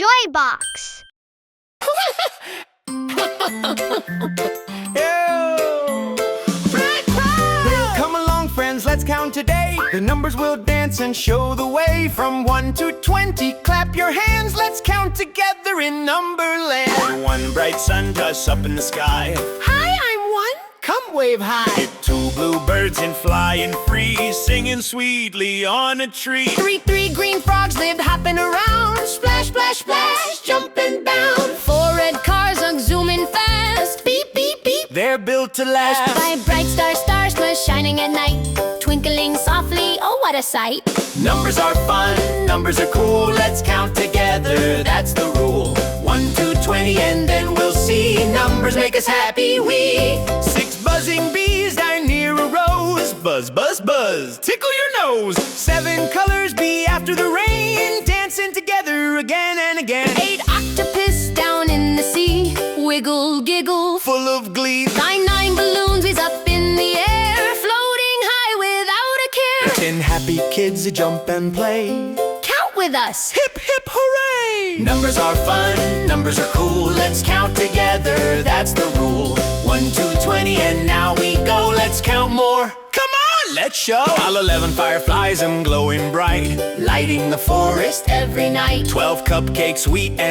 JOYBOX. Come along, friends, let's count today. The numbers will dance and show the way. From 1 to 20, clap your hands. Let's count together in Numberland. One bright sun dust up in the sky. Hi, I'm 1. Come wave high. Two blue birds in flying free, singing sweetly on a tree. Three green frogs lived hopping around. Splash, splash, splash, jump and bound. 4 red cars are zooming fast. Beep, beep, beep, they're built to last. 5 bright stars were shining at night, twinkling softly, oh what a sight. Numbers are fun, numbers are cool. Let's count together, that's the rule. 1 to 20 and then we'll see. Numbers make us happy, we. 6 buzzing bees die near a rose. Buzz, buzz, buzz, tickle your nose. 7 colors be after the rain, dancing together again and again. 8 octopus down in the sea, wiggle, giggle, Full of glee. 9 balloons is up in the air, floating high without a care. 10 happy kids jump and play. Count with us. Hip, hip, hooray! Numbers are fun, numbers are cool. Let's count together, that's the rule. 1 to 20 and now we go. Let's count more. Come on, let's show. All 11 fireflies glowing bright, lighting the forest every night. 12 cupcakes,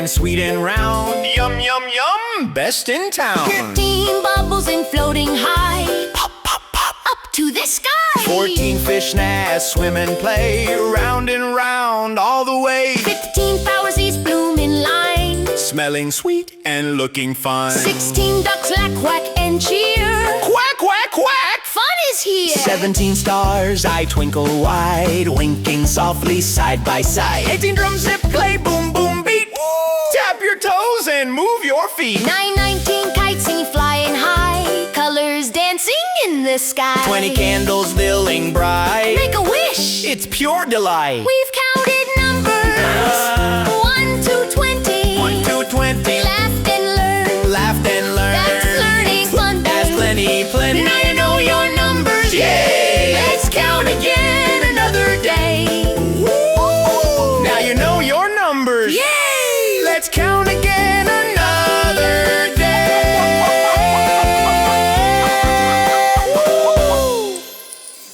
sweet and round. Yum, yum, yum, best in town. 13 bubbles and floating high, Pop, pop, pop. up to the sky. 14 fish gnats swim and play, round and round all the way. 15 flower seeds bloom in line, Smelling sweet and looking fine. 16 ducks lack, quack and cheer, Quack, quack, quack! fun is here. 17 stars, I twinkle wide, winking softly side by side. 18 drums zip, play, boom, boom, beat. Woo! Tap your toes and move your feet. 19 kites sing flying high, colors dancing in the sky. 20 candles filling bright, Make a wish, it's pure delight. we've counted numbers. 1 to 20, 1 to 20, laughed and learned. laughed and learned. That's learning fun. That's plenty, plenty. Now you know your numbers. Yay! Let's count again another day. Woo! Now you know your numbers. Yay! Let's count again another day.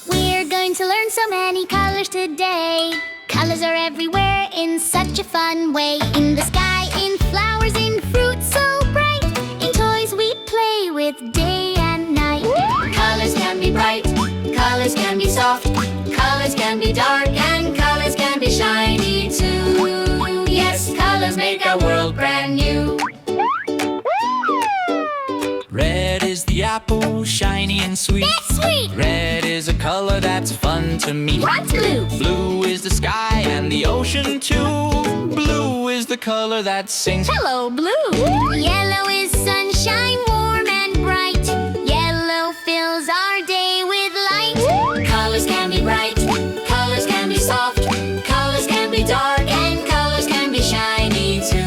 We're going to learn so many colors today. Colors are everywhere in such a fun way. In the sky, in flowers, in fruit so bright. In toys we play with day and night. Colors can be bright, colors can be soft, colors can be dark, and colors can be shiny too. Yes, colors make our world brand new. Red is the apple, shiny and sweet. That's sweet! Red is a color that's fun to meet. What's blue? Blue is the sky and the ocean too. Blue is the color that sings. Hello, blue! Yellow is sunshine, warm and bright. Yellow fills our day with light. Colors can be bright, colors can be soft, colors can be dark, and colors can be shiny too.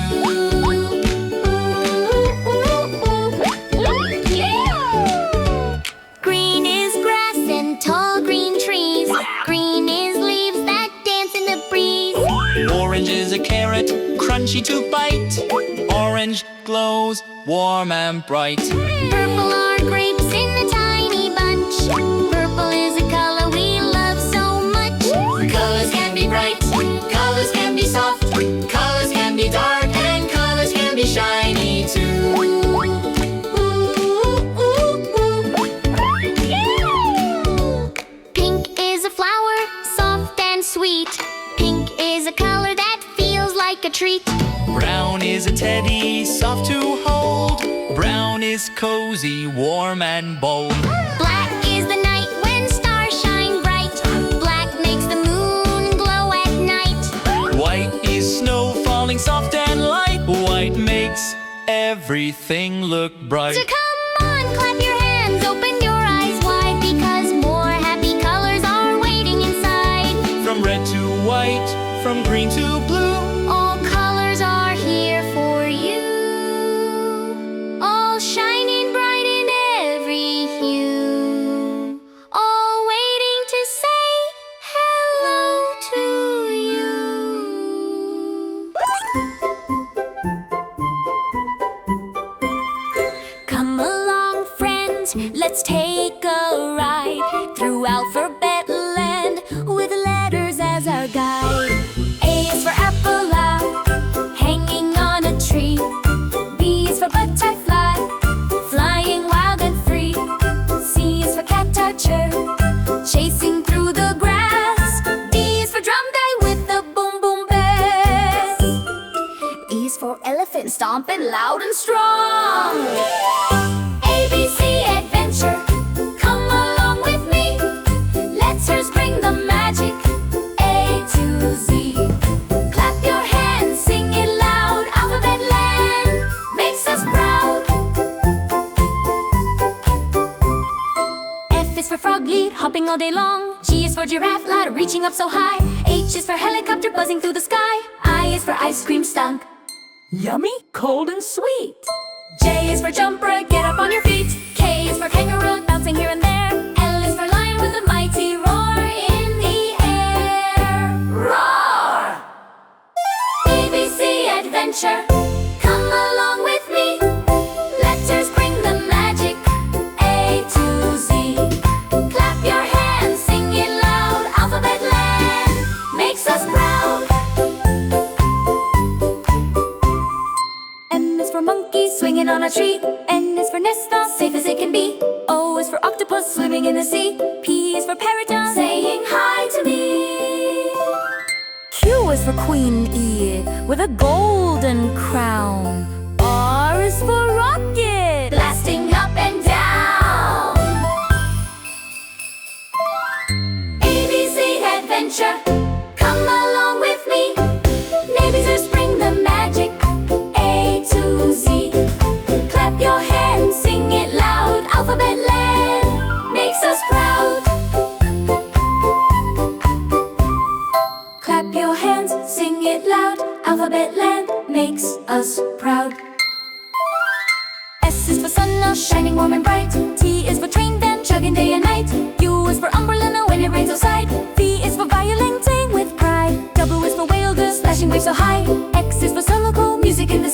Yeah. Green is grass and tall green trees. Green is leaves that dance in the breeze. Orange is a carrot, crunchy to bite. Orange glows, warm and bright. Purple are grapes in a tiny bunch. Purple is a color we love so much. Colors can be bright, colors can be soft, colors can be dark, and colors can be shiny too. Pink is a flower, soft and sweet. Pink is a color that feels like a treat. Brown is a teddy, soft to hold. Brown is cozy, warm and bold. Black is the night when stars shine bright. Black makes the moon glow at night. White is snow falling soft and light. White makes everything look bright. So come on, clap your hands, open your eyes wide, because more happy colors are waiting inside. From red to white, from green to blue. All colors are here for you. All shining bright in every hue. All waiting to say hello to you. Let's take a ride through alphabet land with letters as our guide. A is for apple, hanging on a tree. B is for butterfly, flying wild and free. C is for cat archer, chasing through the grass. D is for drum day with the boom boom bass. E is for elephant, stomping loud and strong. ABC adventure, come along with me. Letters bring the magic, A to Z. Clap your hands, sing it loud. Alphabet land makes us proud. F is for frog lead, hopping all day long. G is for giraffe, ladder reaching up so high. H is for helicopter, buzzing through the sky. I is for ice cream stunk, yummy, cold and sweet. J is for jumper, get up on your feet. K is for kangaroo, bouncing here and there. L is for lion with a mighty roar in the air. Roar! ABC adventure, come along with me. Letters bring the magic, A to Z. Clap your hands, sing it loud. Alphabet land makes us proud. M is for monkey, swinging on a tree. N is for nest, as safe as it can be. O is for octopus, swimming in the sea. P is for parrot, saying hi to me. Q is for queen bee, with a golden crown. R is for rocket, blasting up and down. ABC adventure, come along with me. Neighbors bring the magic, A to Z. Clap your hands, sing it loud. Alphabet land makes us proud. Clap your hands, sing it loud. Alphabet land makes us proud. S is for sun, shining warm and bright. T is for train band, chugging day and night. U is for umbrella when it rains outside. V is for violin, playing with pride. W is for whale, good splashing waves so high. X is for solo, music in the